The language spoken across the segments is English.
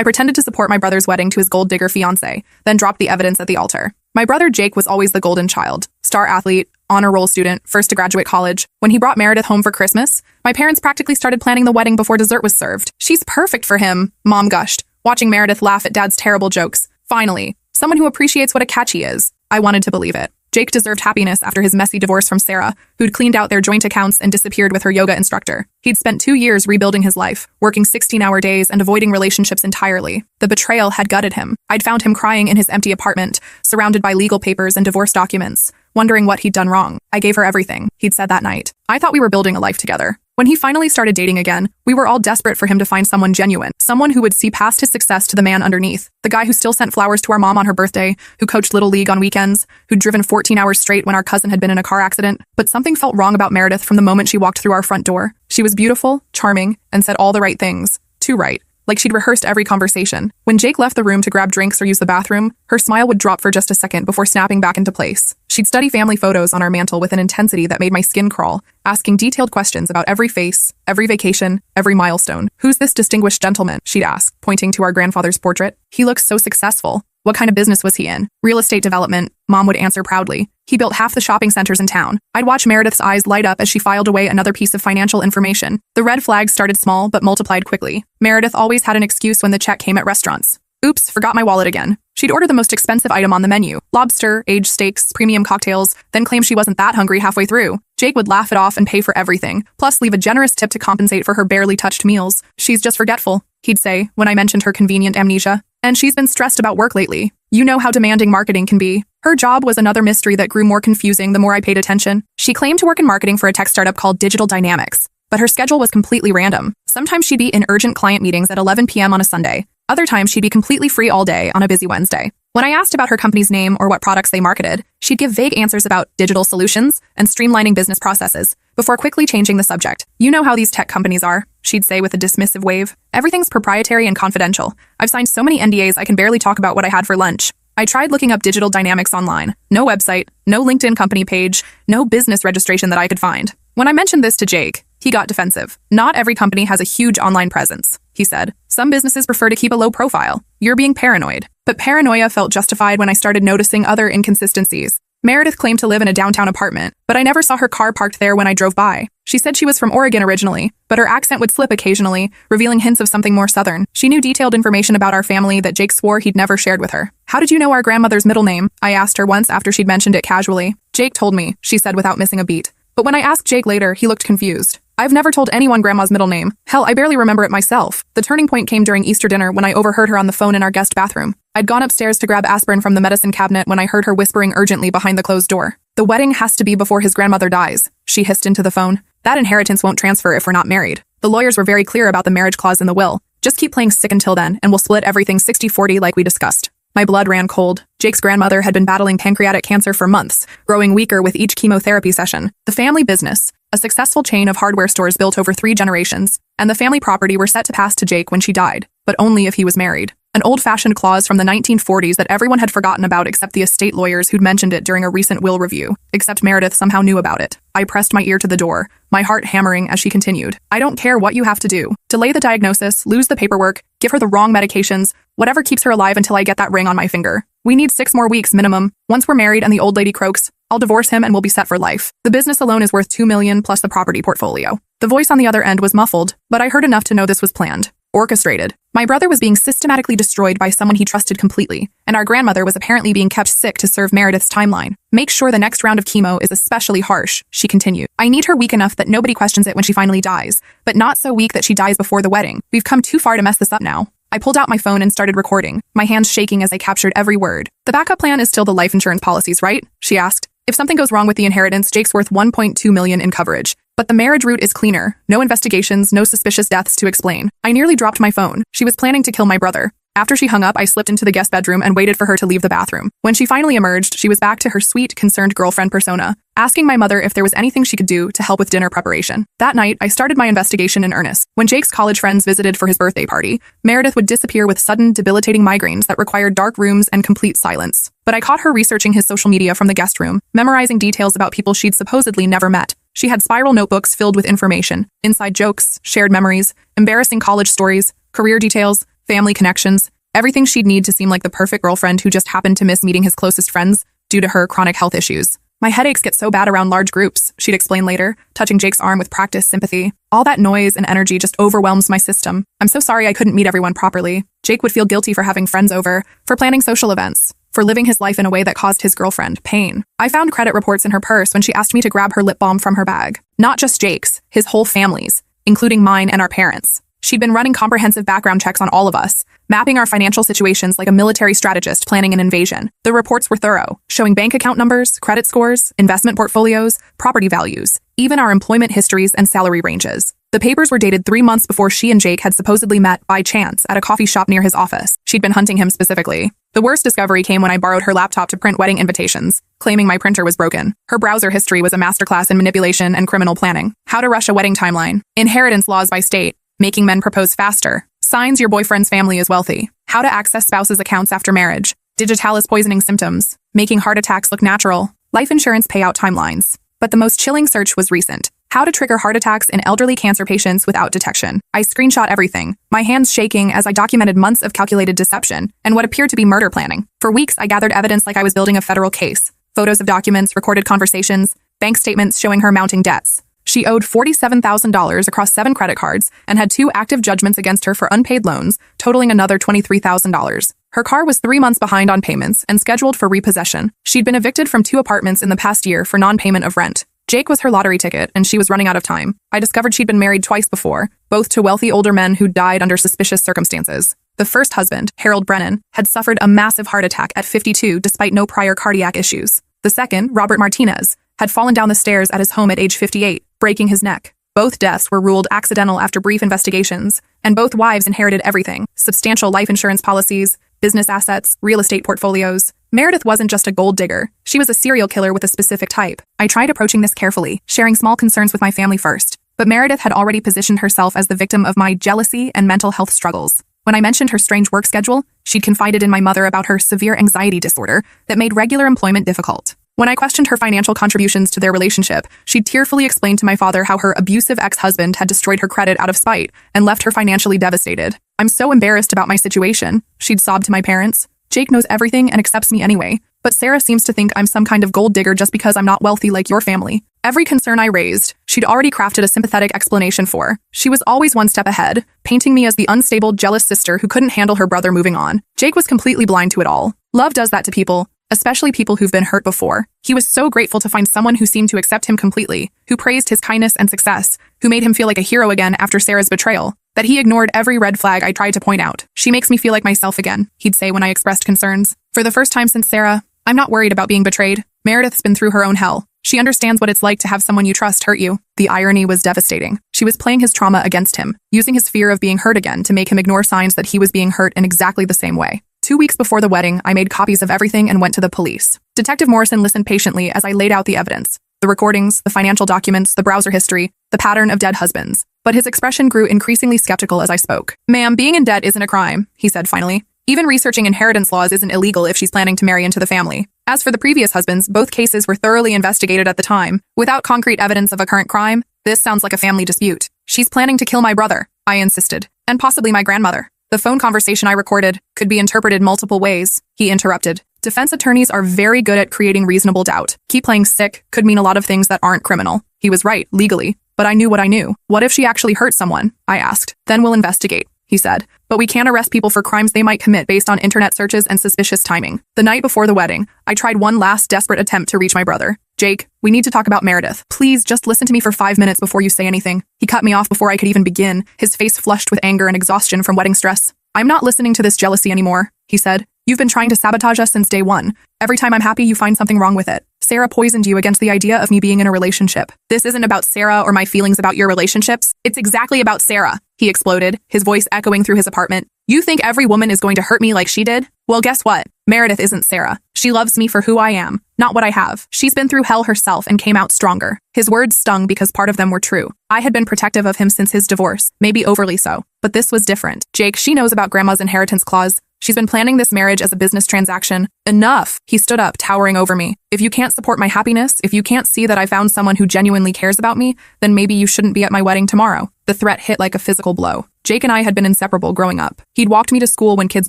I pretended to support my brother's wedding to his gold digger fiancée, then dropped the evidence at the altar. My brother Jake was always the golden child. Star athlete, honor roll student, first to graduate college. When he brought Meredith home for Christmas, my parents practically started planning the wedding before dessert was served. She's perfect for him, Mom gushed, watching Meredith laugh at Dad's terrible jokes. Finally, someone who appreciates what a catch he is. I wanted to believe it. Jake deserved happiness after his messy divorce from Sarah, who'd cleaned out their joint accounts and disappeared with her yoga instructor. He'd spent 2 years rebuilding his life, working 16-hour days and avoiding relationships entirely. The betrayal had gutted him. I'd found him crying in his empty apartment, surrounded by legal papers and divorce documents, wondering what he'd done wrong. I gave her everything, he'd said that night. I thought we were building a life together. When he finally started dating again, we were all desperate for him to find someone genuine, someone who would see past his success to the man underneath, the guy who still sent flowers to our mom on her birthday, who coached Little League on weekends, who'd driven 14 hours straight when our cousin had been in a car accident. But something felt wrong about Meredith from the moment she walked through our front door. She was beautiful, charming, and said all the right things. Too right. Like she'd rehearsed every conversation. When Jake left the room to grab drinks or use the bathroom, her smile would drop for just a second before snapping back into place. She'd study family photos on our mantle with an intensity that made my skin crawl, asking detailed questions about every face, every vacation, every milestone. "Who's this distinguished gentleman?" she'd ask, pointing to our grandfather's portrait. "He looks so successful. What kind of business was he in?" "Real estate development," Mom would answer proudly. "He built half the shopping centers in town." I'd watch Meredith's eyes light up as she filed away another piece of financial information. The red flags started small but multiplied quickly. Meredith always had an excuse when the check came at restaurants. "Oops, forgot my wallet again." She'd order the most expensive item on the menu, lobster, aged steaks, premium cocktails, then claim she wasn't that hungry halfway through. Jake would laugh it off and pay for everything, plus leave a generous tip to compensate for her barely touched meals. "She's just forgetful," he'd say when I mentioned her convenient amnesia. "And she's been stressed about work lately. You know how demanding marketing can be." Her job was another mystery that grew more confusing the more I paid attention. She claimed to work in marketing for a tech startup called Digital Dynamics, but her schedule was completely random. Sometimes she'd be in urgent client meetings at 11 p.m. on a Sunday. Other times she'd be completely free all day on a busy Wednesday. When I asked about her company's name or what products they marketed, she'd give vague answers about digital solutions and streamlining business processes, before quickly changing the subject. "You know how these tech companies are," she'd say with a dismissive wave. "Everything's proprietary and confidential. I've signed so many NDAs I can barely talk about what I had for lunch." I tried looking up Digital Dynamics online. No website, no LinkedIn company page, no business registration that I could find. When I mentioned this to Jake, he got defensive. "Not every company has a huge online presence," he said. "Some businesses prefer to keep a low profile. You're being paranoid." But paranoia felt justified when I started noticing other inconsistencies. Meredith claimed to live in a downtown apartment, but I never saw her car parked there when I drove by. She said she was from Oregon originally, but her accent would slip occasionally, revealing hints of something more southern. She knew detailed information about our family that Jake swore he'd never shared with her. "How did you know our grandmother's middle name?" I asked her once after she'd mentioned it casually. "Jake told me," she said without missing a beat. But when I asked Jake later, he looked confused. "I've never told anyone Grandma's middle name. Hell, I barely remember it myself." The turning point came during Easter dinner when I overheard her on the phone in our guest bathroom. I'd gone upstairs to grab aspirin from the medicine cabinet when I heard her whispering urgently behind the closed door. "The wedding has to be before his grandmother dies," she hissed into the phone. "That inheritance won't transfer if we're not married. The lawyers were very clear about the marriage clause in the will. Just keep playing sick until then, and we'll split everything 60-40 like we discussed." My blood ran cold. Jake's grandmother had been battling pancreatic cancer for months, growing weaker with each chemotherapy session. The family business, a successful chain of hardware stores built over 3 generations, and the family property were set to pass to Jake when she died, but only if he was married. An old-fashioned clause from the 1940s that everyone had forgotten about except the estate lawyers who'd mentioned it during a recent will review. Except Meredith somehow knew about it. I pressed my ear to the door, my heart hammering as she continued. "I don't care what you have to do. Delay the diagnosis, lose the paperwork, give her the wrong medications, whatever keeps her alive until I get that ring on my finger. We need 6 more weeks minimum. Once we're married and the old lady croaks, I'll divorce him and we'll be set for life. The business alone is worth $2 million plus the property portfolio." The voice on the other end was muffled, but I heard enough to know this was planned. Orchestrated. My brother was being systematically destroyed by someone he trusted completely, and our grandmother was apparently being kept sick to serve Meredith's timeline. "Make sure the next round of chemo is especially harsh," she continued. "I need her weak enough that nobody questions it when she finally dies, but not so weak that she dies before the wedding. We've come too far to mess this up now." I pulled out my phone and started recording, my hands shaking as I captured every word. "The backup plan is still the life insurance policies, right?" she asked. "If something goes wrong with the inheritance, Jake's worth $1.2 million in coverage. But the marriage route is cleaner. No investigations, no suspicious deaths to explain." I nearly dropped my phone. She was planning to kill my brother. After she hung up, I slipped into the guest bedroom and waited for her to leave the bathroom. When she finally emerged, she was back to her sweet, concerned girlfriend persona, asking my mother if there was anything she could do to help with dinner preparation. That night, I started my investigation in earnest. When Jake's college friends visited for his birthday party, Meredith would disappear with sudden, debilitating migraines that required dark rooms and complete silence. But I caught her researching his social media from the guest room, memorizing details about people she'd supposedly never met. She had spiral notebooks filled with information, inside jokes, shared memories, embarrassing college stories, career details, family connections, everything she'd need to seem like the perfect girlfriend who just happened to miss meeting his closest friends due to her chronic health issues. My headaches get so bad around large groups, she'd explain later, touching Jake's arm with practiced sympathy. All that noise and energy just overwhelms my system. I'm so sorry I couldn't meet everyone properly. Jake would feel guilty for having friends over, for planning social events, for living his life in a way that caused his girlfriend pain. I found credit reports in her purse when she asked me to grab her lip balm from her bag. Not just Jake's, his whole family's, including mine and our parents. She'd been running comprehensive background checks on all of us, mapping our financial situations like a military strategist planning an invasion. The reports were thorough, showing bank account numbers, credit scores, investment portfolios, property values, even our employment histories and salary ranges. The papers were dated 3 months before she and Jake had supposedly met by chance at a coffee shop near his office. She'd been hunting him specifically. The worst discovery came when I borrowed her laptop to print wedding invitations, claiming my printer was broken. Her browser history was a masterclass in manipulation and criminal planning. How to rush a wedding timeline. Inheritance laws by state. Making men propose faster. Signs your boyfriend's family is wealthy. How to access spouse's accounts after marriage. Digitalis poisoning symptoms. Making heart attacks look natural. Life insurance payout timelines. But the most chilling search was recent. How to trigger heart attacks in elderly cancer patients without detection. I screenshot everything, my hands shaking as I documented months of calculated deception and what appeared to be murder planning. For weeks, I gathered evidence like I was building a federal case. Photos of documents, recorded conversations, bank statements showing her mounting debts. She owed $47,000 across 7 credit cards and had 2 active judgments against her for unpaid loans, totaling another $23,000. Her car was 3 months behind on payments and scheduled for repossession. She'd been evicted from 2 apartments in the past year for non-payment of rent. Jake was her lottery ticket, and she was running out of time. I discovered she'd been married twice before, both to wealthy older men who died under suspicious circumstances. The first husband, Harold Brennan, had suffered a massive heart attack at 52 despite no prior cardiac issues. The second, Robert Martinez, had fallen down the stairs at his home at age 58, breaking his neck. Both deaths were ruled accidental after brief investigations, and both wives inherited everything: substantial life insurance policies, business assets, real estate portfolios. Meredith wasn't just a gold digger. She was a serial killer with a specific type. I tried approaching this carefully, sharing small concerns with my family first. But Meredith had already positioned herself as the victim of my jealousy and mental health struggles. When I mentioned her strange work schedule, she'd confided in my mother about her severe anxiety disorder that made regular employment difficult. When I questioned her financial contributions to their relationship, she'd tearfully explained to my father how her abusive ex-husband had destroyed her credit out of spite and left her financially devastated. I'm so embarrassed about my situation, she'd sobbed to my parents. Jake knows everything and accepts me anyway, but Sarah seems to think I'm some kind of gold digger just because I'm not wealthy like your family. Every concern I raised, she'd already crafted a sympathetic explanation for. She was always one step ahead, painting me as the unstable, jealous sister who couldn't handle her brother moving on. Jake was completely blind to it all. Love does that to people, especially people who've been hurt before. He was so grateful to find someone who seemed to accept him completely, who praised his kindness and success, who made him feel like a hero again after Sarah's betrayal, that he ignored every red flag I tried to point out. She makes me feel like myself again, he'd say when I expressed concerns. For the first time since Sarah, I'm not worried about being betrayed. Meredith's been through her own hell. She understands what it's like to have someone you trust hurt you. The irony was devastating. She was playing his trauma against him, using his fear of being hurt again to make him ignore signs that he was being hurt in exactly the same way. 2 weeks before the wedding, I made copies of everything and went to the police. Detective Morrison listened patiently as I laid out the evidence. The recordings, the financial documents, the browser history, the pattern of dead husbands. But his expression grew increasingly skeptical as I spoke. "Ma'am, being in debt isn't a crime," he said finally. "Even researching inheritance laws isn't illegal if she's planning to marry into the family." As for the previous husbands, both cases were thoroughly investigated at the time. Without concrete evidence of a current crime, this sounds like a family dispute. "She's planning to kill my brother," I insisted, "and possibly my grandmother." The phone conversation I recorded could be interpreted multiple ways, he interrupted. Defense attorneys are very good at creating reasonable doubt. Keep playing sick could mean a lot of things that aren't criminal. He was right, legally, but I knew what I knew. "What if she actually hurt someone?" I asked. "Then we'll investigate," he said. "But we can't arrest people for crimes they might commit based on internet searches and suspicious timing." The night before the wedding, I tried one last desperate attempt to reach my brother. "Jake, we need to talk about Meredith. Please just listen to me for 5 minutes before you say anything." He cut me off before I could even begin, his face flushed with anger and exhaustion from wedding stress. "I'm not listening to this jealousy anymore," he said. "You've been trying to sabotage us since day one. Every time I'm happy, you find something wrong with it. Sarah poisoned you against the idea of me being in a relationship. This isn't about Sarah or my feelings about your relationships. It's exactly about Sarah," he exploded, his voice echoing through his apartment. "You think every woman is going to hurt me like she did? Well, guess what? Meredith isn't Sarah. She loves me for who I am, not what I have. She's been through hell herself and came out stronger." His words stung because part of them were true. I had been protective of him since his divorce, maybe overly so. But this was different. "Jake, she knows about Grandma's inheritance clause. She's been planning this marriage as a business transaction." "Enough!" He stood up, towering over me. "If you can't support my happiness, if you can't see that I found someone who genuinely cares about me, then maybe you shouldn't be at my wedding tomorrow." The threat hit like a physical blow. Jake and I had been inseparable growing up. He'd walked me to school when kids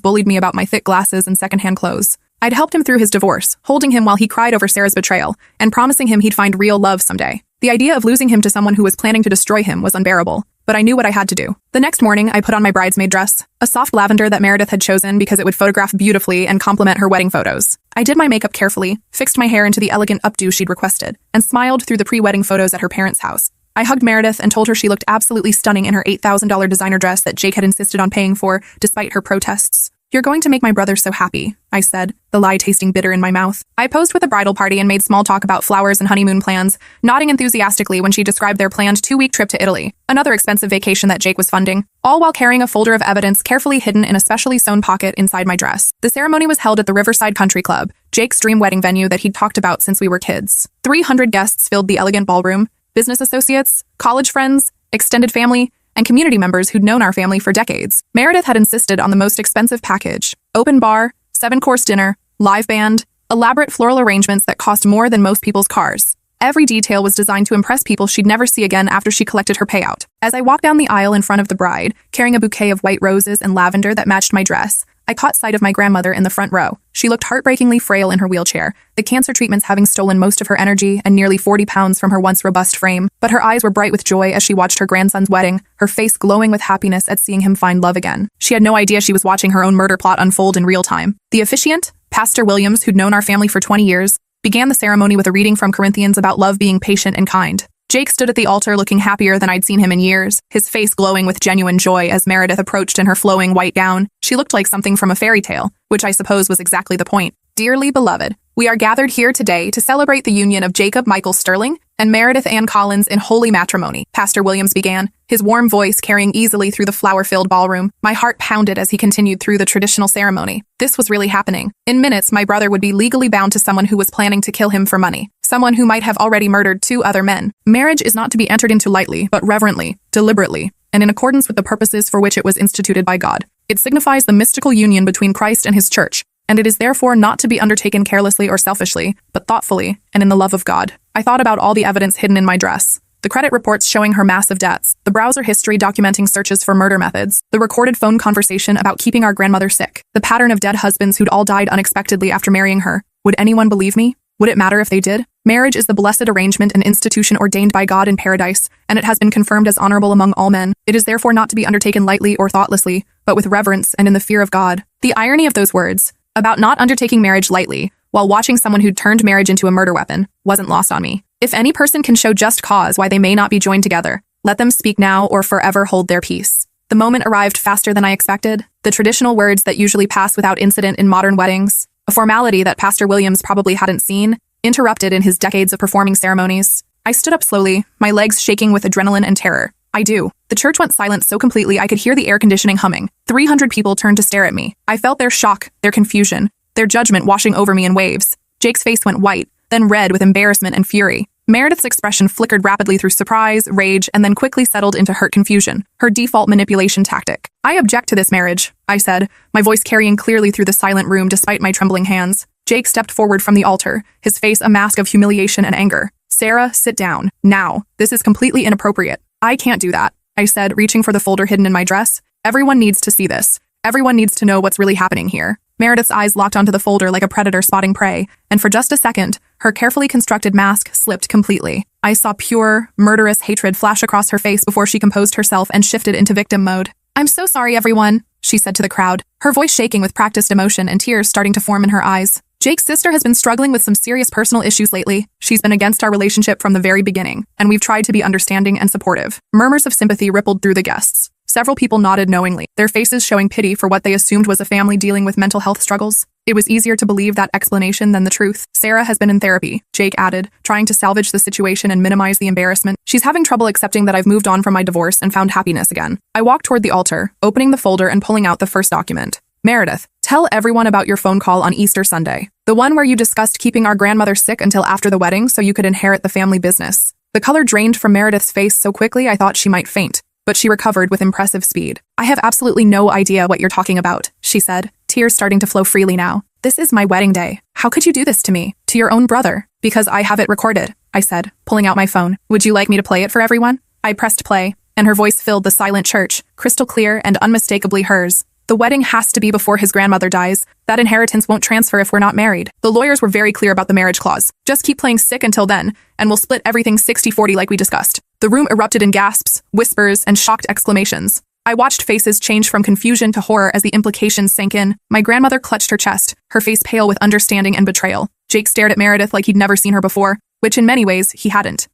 bullied me about my thick glasses and secondhand clothes. I'd helped him through his divorce, holding him while he cried over Sarah's betrayal, and promising him he'd find real love someday. The idea of losing him to someone who was planning to destroy him was unbearable, but I knew what I had to do. The next morning, I put on my bridesmaid dress, a soft lavender that Meredith had chosen because it would photograph beautifully and complement her wedding photos. I did my makeup carefully, fixed my hair into the elegant updo she'd requested, and smiled through the pre-wedding photos at her parents' house. I hugged Meredith and told her she looked absolutely stunning in her $8,000 designer dress that Jake had insisted on paying for, despite her protests. "You're going to make my brother so happy," I said, the lie tasting bitter in my mouth. I posed with a bridal party and made small talk about flowers and honeymoon plans, nodding enthusiastically when she described their planned 2-week trip to Italy, another expensive vacation that Jake was funding, all while carrying a folder of evidence carefully hidden in a specially sewn pocket inside my dress. The ceremony was held at the Riverside Country Club, Jake's dream wedding venue that he'd talked about since we were kids. 300 guests filled the elegant ballroom, business associates, college friends, extended family, and community members who'd known our family for decades. Meredith had insisted on the most expensive package: open bar, 7-course dinner, live band, elaborate floral arrangements that cost more than most people's cars. Every detail was designed to impress people she'd never see again after she collected her payout. As I walked down the aisle in front of the bride, carrying a bouquet of white roses and lavender that matched my dress, I caught sight of my grandmother in the front row. She looked heartbreakingly frail in her wheelchair, the cancer treatments having stolen most of her energy and nearly 40 pounds from her once robust frame. But her eyes were bright with joy as she watched her grandson's wedding, her face glowing with happiness at seeing him find love again. She had no idea she was watching her own murder plot unfold in real time. The officiant, Pastor Williams, who'd known our family for 20 years, began the ceremony with a reading from Corinthians about love being patient and kind. Jake stood at the altar looking happier than I'd seen him in years, his face glowing with genuine joy as Meredith approached in her flowing white gown. She looked like something from a fairy tale, which I suppose was exactly the point. "Dearly beloved, we are gathered here today to celebrate the union of Jacob Michael Sterling and Meredith Ann Collins in holy matrimony," Pastor Williams began, his warm voice carrying easily through the flower-filled ballroom. My heart pounded as he continued through the traditional ceremony. This was really happening. In minutes, my brother would be legally bound to someone who was planning to kill him for money, someone who might have already murdered 2 other men. Marriage is not to be entered into lightly, but reverently, deliberately, and in accordance with the purposes for which it was instituted by God. It signifies the mystical union between Christ and his church, and it is therefore not to be undertaken carelessly or selfishly, but thoughtfully and in the love of God. I thought about all the evidence hidden in my dress. The credit reports showing her massive debts, the browser history documenting searches for murder methods, the recorded phone conversation about keeping our grandmother sick, the pattern of dead husbands who'd all died unexpectedly after marrying her. Would anyone believe me? Would it matter if they did? Marriage is the blessed arrangement and institution ordained by God in paradise, and it has been confirmed as honorable among all men. It is therefore not to be undertaken lightly or thoughtlessly, but with reverence and in the fear of God. The irony of those words, about not undertaking marriage lightly, while watching someone who'd turned marriage into a murder weapon, wasn't lost on me. If any person can show just cause why they may not be joined together, let them speak now or forever hold their peace. The moment arrived faster than I expected, the traditional words that usually pass without incident in modern weddings, a formality that Pastor Williams probably hadn't seen, interrupted in his decades of performing ceremonies. I stood up slowly, my legs shaking with adrenaline and terror. I do. The church went silent so completely I could hear the air conditioning humming. 300 people turned to stare at me. I felt their shock, their confusion, their judgment washing over me in waves. Jake's face went white, then red with embarrassment and fury. Meredith's expression flickered rapidly through surprise, rage, and then quickly settled into hurt confusion, her default manipulation tactic. "I object to this marriage," I said, my voice carrying clearly through the silent room despite my trembling hands. Jake stepped forward from the altar, his face a mask of humiliation and anger. "Sarah, sit down. Now. This is completely inappropriate." "I can't do that," I said, reaching for the folder hidden in my dress. "Everyone needs to see this. Everyone needs to know what's really happening here." Meredith's eyes locked onto the folder like a predator spotting prey, and for just a second, her carefully constructed mask slipped completely. I saw pure, murderous hatred flash across her face before she composed herself and shifted into victim mode. "I'm so sorry, everyone," she said to the crowd, her voice shaking with practiced emotion and tears starting to form in her eyes. "Jake's sister has been struggling with some serious personal issues lately. She's been against our relationship from the very beginning, and we've tried to be understanding and supportive." Murmurs of sympathy rippled through the guests. Several people nodded knowingly, their faces showing pity for what they assumed was a family dealing with mental health struggles. It was easier to believe that explanation than the truth. "Sarah has been in therapy," Jake added, trying to salvage the situation and minimize the embarrassment. "She's having trouble accepting that I've moved on from my divorce and found happiness again." I walked toward the altar, opening the folder and pulling out the first document. "Meredith, tell everyone about your phone call on Easter Sunday. The one where you discussed keeping our grandmother sick until after the wedding so you could inherit the family business." The color drained from Meredith's face so quickly I thought she might faint, but she recovered with impressive speed. "I have absolutely no idea what you're talking about," she said, tears starting to flow freely now. "This is my wedding day. How could you do this to me? To your own brother?" "Because I have it recorded," I said, pulling out my phone. "Would you like me to play it for everyone?" I pressed play, and her voice filled the silent church, crystal clear and unmistakably hers. The wedding has to be before his grandmother dies. That inheritance won't transfer if we're not married. The lawyers were very clear about the marriage clause. Just keep playing sick until then, and we'll split everything 60-40 like we discussed. The room erupted in gasps, whispers, and shocked exclamations. I watched faces change from confusion to horror as the implications sank in. My grandmother clutched her chest, her face pale with understanding and betrayal. Jake stared at Meredith like he'd never seen her before, which in many ways he hadn't.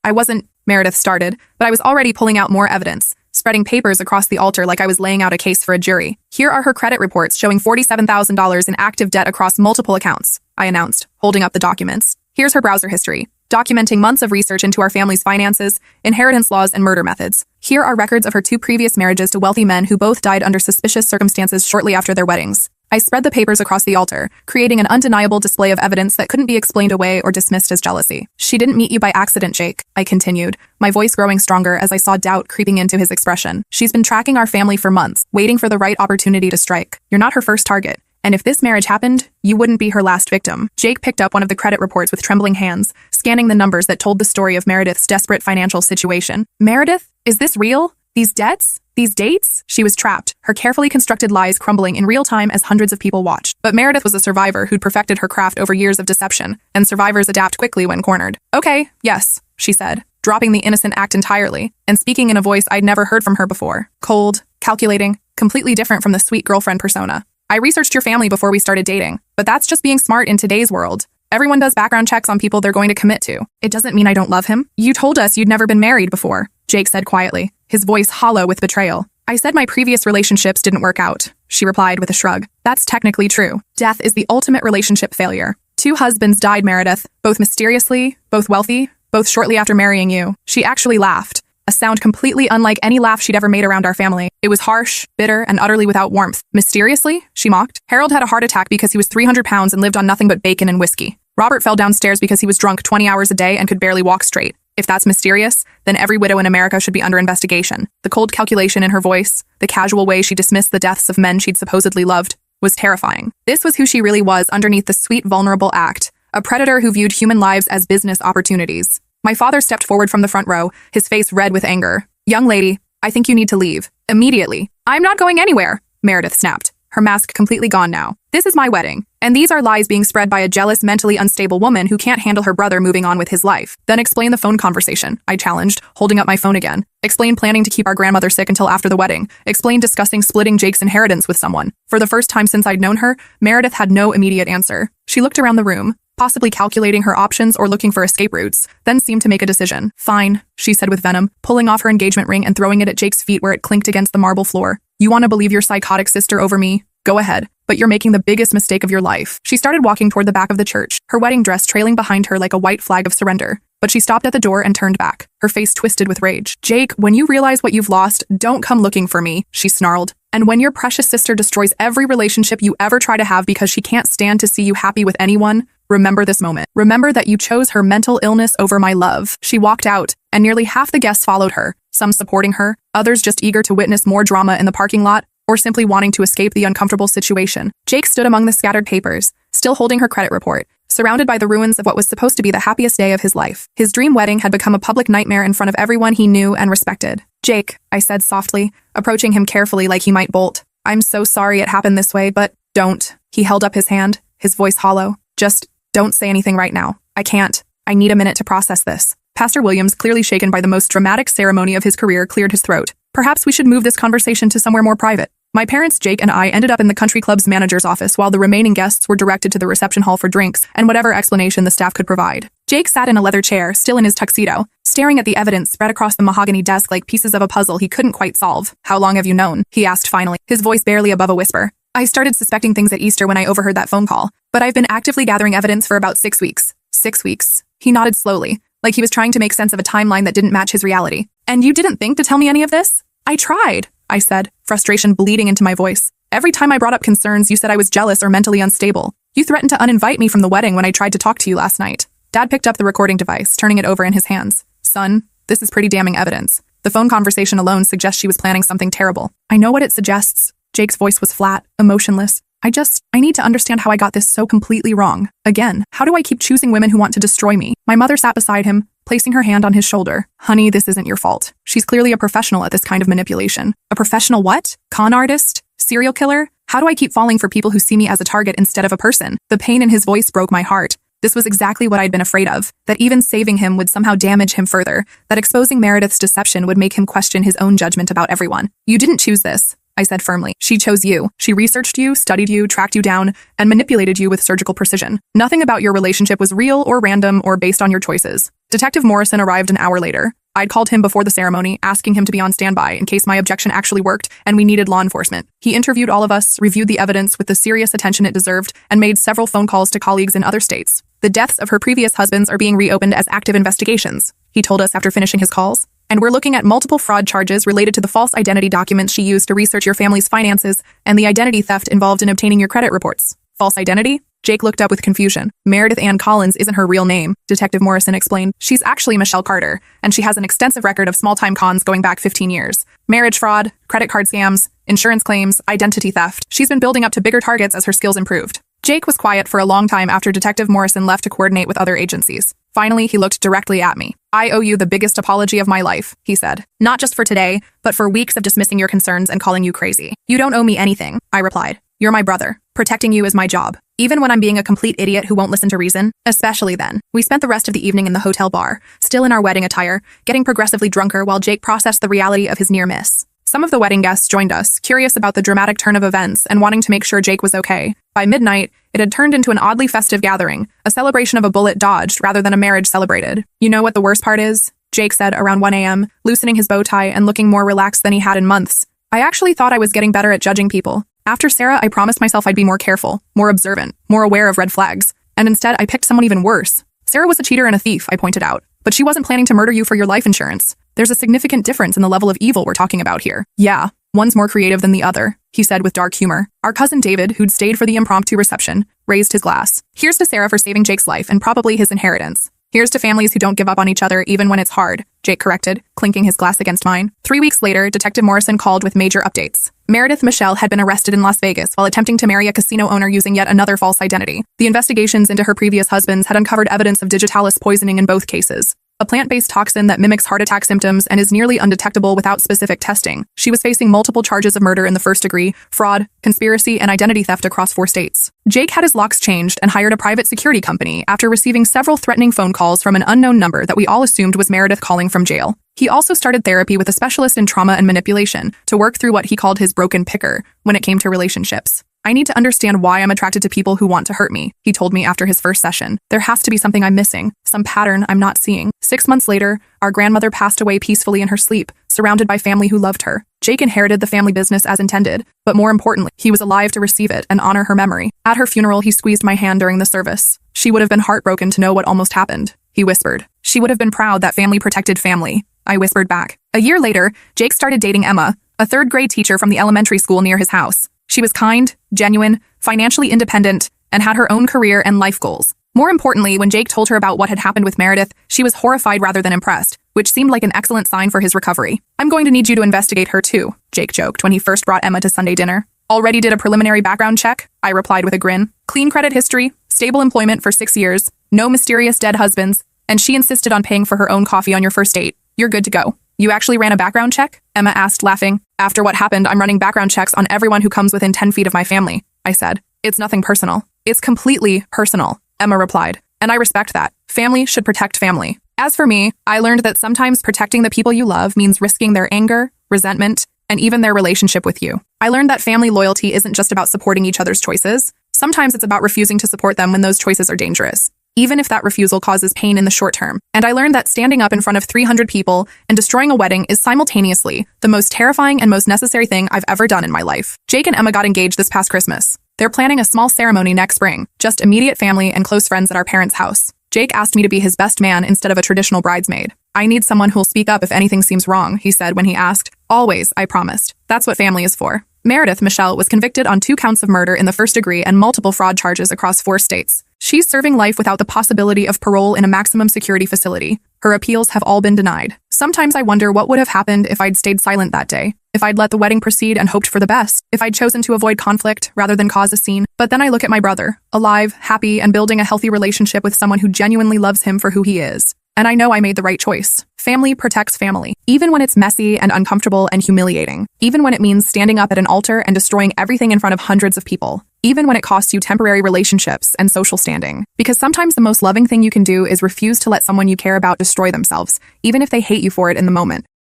I wasn't, Meredith started, but I was already pulling out more evidence, spreading papers across the altar like I was laying out a case for a jury. Here are her credit reports showing $47,000 in active debt across multiple accounts, I announced, holding up the documents. Here's her browser history, documenting months of research into our family's finances, inheritance laws, and murder methods. Here are records of her 2 previous marriages to wealthy men who both died under suspicious circumstances shortly after their weddings. I spread the papers across the altar, creating an undeniable display of evidence that couldn't be explained away or dismissed as jealousy. She didn't meet you by accident, Jake, I continued, my voice growing stronger as I saw doubt creeping into his expression. She's been tracking our family for months, waiting for the right opportunity to strike. You're not her first target. And if this marriage happened, you wouldn't be her last victim. Jake picked up one of the credit reports with trembling hands, scanning the numbers that told the story of Meredith's desperate financial situation. Meredith? Is this real? These debts? These dates? She was trapped, her carefully constructed lies crumbling in real time as hundreds of people watched. But Meredith was a survivor who'd perfected her craft over years of deception, and survivors adapt quickly when cornered. Okay, yes, she said, dropping the innocent act entirely, and speaking in a voice I'd never heard from her before. Cold, calculating, completely different from the sweet girlfriend persona. I researched your family before we started dating, but that's just being smart in today's world. Everyone does background checks on people they're going to commit to. It doesn't mean I don't love him. You told us you'd never been married before, Jake said quietly, his voice hollow with betrayal. I said my previous relationships didn't work out, she replied with a shrug. That's technically true. Death is the ultimate relationship failure. 2 husbands died, Meredith, both mysteriously, both wealthy, both shortly after marrying you. She actually laughed, a sound completely unlike any laugh she'd ever made around our family. It was harsh, bitter, and utterly without warmth. Mysteriously? She mocked. Harold had a heart attack because he was 300 pounds and lived on nothing but bacon and whiskey. Robert fell downstairs because he was drunk 20 hours a day and could barely walk straight. If that's mysterious, then every widow in America should be under investigation. The cold calculation in her voice, the casual way she dismissed the deaths of men she'd supposedly loved, was terrifying. This was who she really was underneath the sweet, vulnerable act, a predator who viewed human lives as business opportunities. My father stepped forward from the front row, his face red with anger. Young lady, I think you need to leave. Immediately. I'm not going anywhere, Meredith snapped, her mask completely gone now. This is my wedding, and these are lies being spread by a jealous, mentally unstable woman who can't handle her brother moving on with his life. Then explain the phone conversation, I challenged, holding up my phone again. Explain planning to keep our grandmother sick until after the wedding. Explain discussing splitting Jake's inheritance with someone. For the first time since I'd known her, Meredith had no immediate answer. She looked around the room, possibly calculating her options or looking for escape routes, then seemed to make a decision. Fine, she said with venom, pulling off her engagement ring and throwing it at Jake's feet where it clinked against the marble floor. You want to believe your psychotic sister over me? Go ahead, but you're making the biggest mistake of your life. She started walking toward the back of the church, her wedding dress trailing behind her like a white flag of surrender. But she stopped at the door and turned back, her face twisted with rage. Jake, when you realize what you've lost, don't come looking for me, she snarled. And when your precious sister destroys every relationship you ever try to have because she can't stand to see you happy with anyone, remember this moment. Remember that you chose her mental illness over my love. She walked out, and nearly half the guests followed her, some supporting her, others just eager to witness more drama in the parking lot, or simply wanting to escape the uncomfortable situation. Jake stood among the scattered papers, still holding her credit report, surrounded by the ruins of what was supposed to be the happiest day of his life. His dream wedding had become a public nightmare in front of everyone he knew and respected. Jake, I said softly, approaching him carefully like he might bolt. I'm so sorry it happened this way, but don't. He held up his hand, his voice hollow. Just don't say anything right now. I can't. I need a minute to process this. Pastor Williams, clearly shaken by the most dramatic ceremony of his career, cleared his throat. Perhaps we should move this conversation to somewhere more private. My parents, Jake, and I ended up in the country club's manager's office while the remaining guests were directed to the reception hall for drinks and whatever explanation the staff could provide. Jake sat in a leather chair, still in his tuxedo, staring at the evidence spread across the mahogany desk like pieces of a puzzle he couldn't quite solve. How long have you known? He asked finally, his voice barely above a whisper. I started suspecting things at Easter when I overheard that phone call, but I've been actively gathering evidence for about 6 weeks. 6 weeks. He nodded slowly, like he was trying to make sense of a timeline that didn't match his reality. And you didn't think to tell me any of this? I tried, I said, frustration bleeding into my voice. Every time I brought up concerns, you said I was jealous or mentally unstable. You threatened to uninvite me from the wedding when I tried to talk to you last night. Dad picked up the recording device, turning it over in his hands. Son, this is pretty damning evidence. The phone conversation alone suggests she was planning something terrible. I know what it suggests. Jake's voice was flat, emotionless. I need to understand how I got this so completely wrong. Again, how do I keep choosing women who want to destroy me? My mother sat beside him, placing her hand on his shoulder. Honey, this isn't your fault. She's clearly a professional at this kind of manipulation. A professional what? Con artist? Serial killer? How do I keep falling for people who see me as a target instead of a person? The pain in his voice broke my heart. This was exactly what I'd been afraid of, that even saving him would somehow damage him further, that exposing Meredith's deception would make him question his own judgment about everyone. You didn't choose this, I said firmly. She chose you. She researched you, studied you, tracked you down, and manipulated you with surgical precision. Nothing about your relationship was real or random or based on your choices. Detective Morrison arrived an hour later. I'd called him before the ceremony, asking him to be on standby in case my objection actually worked and we needed law enforcement. He interviewed all of us, reviewed the evidence with the serious attention it deserved, and made several phone calls to colleagues in other states. The deaths of her previous husbands are being reopened as active investigations, he told us after finishing his calls. And we're looking at multiple fraud charges related to the false identity documents she used to research your family's finances and the identity theft involved in obtaining your credit reports. False identity? Jake looked up with confusion. Meredith Ann Collins isn't her real name, Detective Morrison explained. She's actually Michelle Carter, and she has an extensive record of small-time cons going back 15 years. Marriage fraud, credit card scams, insurance claims, identity theft. She's been building up to bigger targets as her skills improved. Jake was quiet for a long time after Detective Morrison left to coordinate with other agencies. Finally, he looked directly at me. I owe you the biggest apology of my life, he said. Not just for today, but for weeks of dismissing your concerns and calling you crazy. You don't owe me anything, I replied. You're my brother. Protecting you is my job. Even when I'm being a complete idiot who won't listen to reason, especially then. We spent the rest of the evening in the hotel bar, still in our wedding attire, getting progressively drunker while Jake processed the reality of his near miss. Some of the wedding guests joined us, curious about the dramatic turn of events and wanting to make sure Jake was okay. By midnight, it had turned into an oddly festive gathering, a celebration of a bullet dodged rather than a marriage celebrated. You know what the worst part is? Jake said around 1 a.m., loosening his bow tie and looking more relaxed than he had in months. I actually thought I was getting better at judging people. After Sarah, I promised myself I'd be more careful, more observant, more aware of red flags. And instead, I picked someone even worse. Sarah was a cheater and a thief, I pointed out. But she wasn't planning to murder you for your life insurance. There's a significant difference in the level of evil we're talking about here. Yeah, one's more creative than the other, he said with dark humor. Our cousin David, who'd stayed for the impromptu reception, raised his glass. Here's to Sarah for saving Jake's life and probably his inheritance. Here's to families who don't give up on each other even when it's hard, Jake corrected, clinking his glass against mine. 3 weeks later, Detective Morrison called with major updates. Meredith Michelle had been arrested in Las Vegas while attempting to marry a casino owner using yet another false identity. The investigations into her previous husbands had uncovered evidence of digitalis poisoning in both cases, a plant-based toxin that mimics heart attack symptoms and is nearly undetectable without specific testing. She was facing multiple charges of murder in the first degree, fraud, conspiracy, and identity theft across 4 states. Jake had his locks changed and hired a private security company after receiving several threatening phone calls from an unknown number that we all assumed was Meredith calling from jail. He also started therapy with a specialist in trauma and manipulation to work through what he called his broken picker when it came to relationships. I need to understand why I'm attracted to people who want to hurt me, he told me after his first session. There has to be something I'm missing, some pattern I'm not seeing. 6 months later, our grandmother passed away peacefully in her sleep, surrounded by family who loved her. Jake inherited the family business as intended, but more importantly, he was alive to receive it and honor her memory. At her funeral, he squeezed my hand during the service. She would have been heartbroken to know what almost happened, he whispered. She would have been proud that family protected family, I whispered back. A year later, Jake started dating Emma, a 3rd-grade teacher from the elementary school near his house. She was kind, genuine, financially independent, and had her own career and life goals. More importantly, when Jake told her about what had happened with Meredith, she was horrified rather than impressed, which seemed like an excellent sign for his recovery. I'm going to need you to investigate her too, Jake joked when he first brought Emma to Sunday dinner. Already did a preliminary background check, I replied with a grin. Clean credit history, stable employment for 6 years, no mysterious dead husbands, and she insisted on paying for her own coffee on your first date. You're good to go. You actually ran a background check? Emma asked, laughing. After what happened, I'm running background checks on everyone who comes within 10 feet of my family, I said. It's nothing personal. It's completely personal, Emma replied. And I respect that. Family should protect family. As for me, I learned that sometimes protecting the people you love means risking their anger, resentment, and even their relationship with you. I learned that family loyalty isn't just about supporting each other's choices. Sometimes it's about refusing to support them when those choices are dangerous, even if that refusal causes pain in the short term. And I learned that standing up in front of 300 people and destroying a wedding is simultaneously the most terrifying and most necessary thing I've ever done in my life. Jake and Emma got engaged this past Christmas. They're planning a small ceremony next spring, just immediate family and close friends at our parents' house. Jake asked me to be his best man instead of a traditional bridesmaid. I need someone who'll speak up if anything seems wrong, he said when he asked. Always, I promised. That's what family is for. Meredith Michelle was convicted on 2 counts of murder in the first degree and multiple fraud charges across 4 states. She's serving life without the possibility of parole in a maximum security facility. Her appeals have all been denied. Sometimes I wonder what would have happened if I'd stayed silent that day, if I'd let the wedding proceed and hoped for the best, if I'd chosen to avoid conflict rather than cause a scene. But then I look at my brother, alive, happy, and building a healthy relationship with someone who genuinely loves him for who he is. And I know I made the right choice. Family protects family, even when it's messy and uncomfortable and humiliating, even when it means standing up at an altar and destroying everything in front of hundreds of people, even when it costs you temporary relationships and social standing. Because sometimes the most loving thing you can do is refuse to let someone you care about destroy themselves, even if they hate you for it in the moment.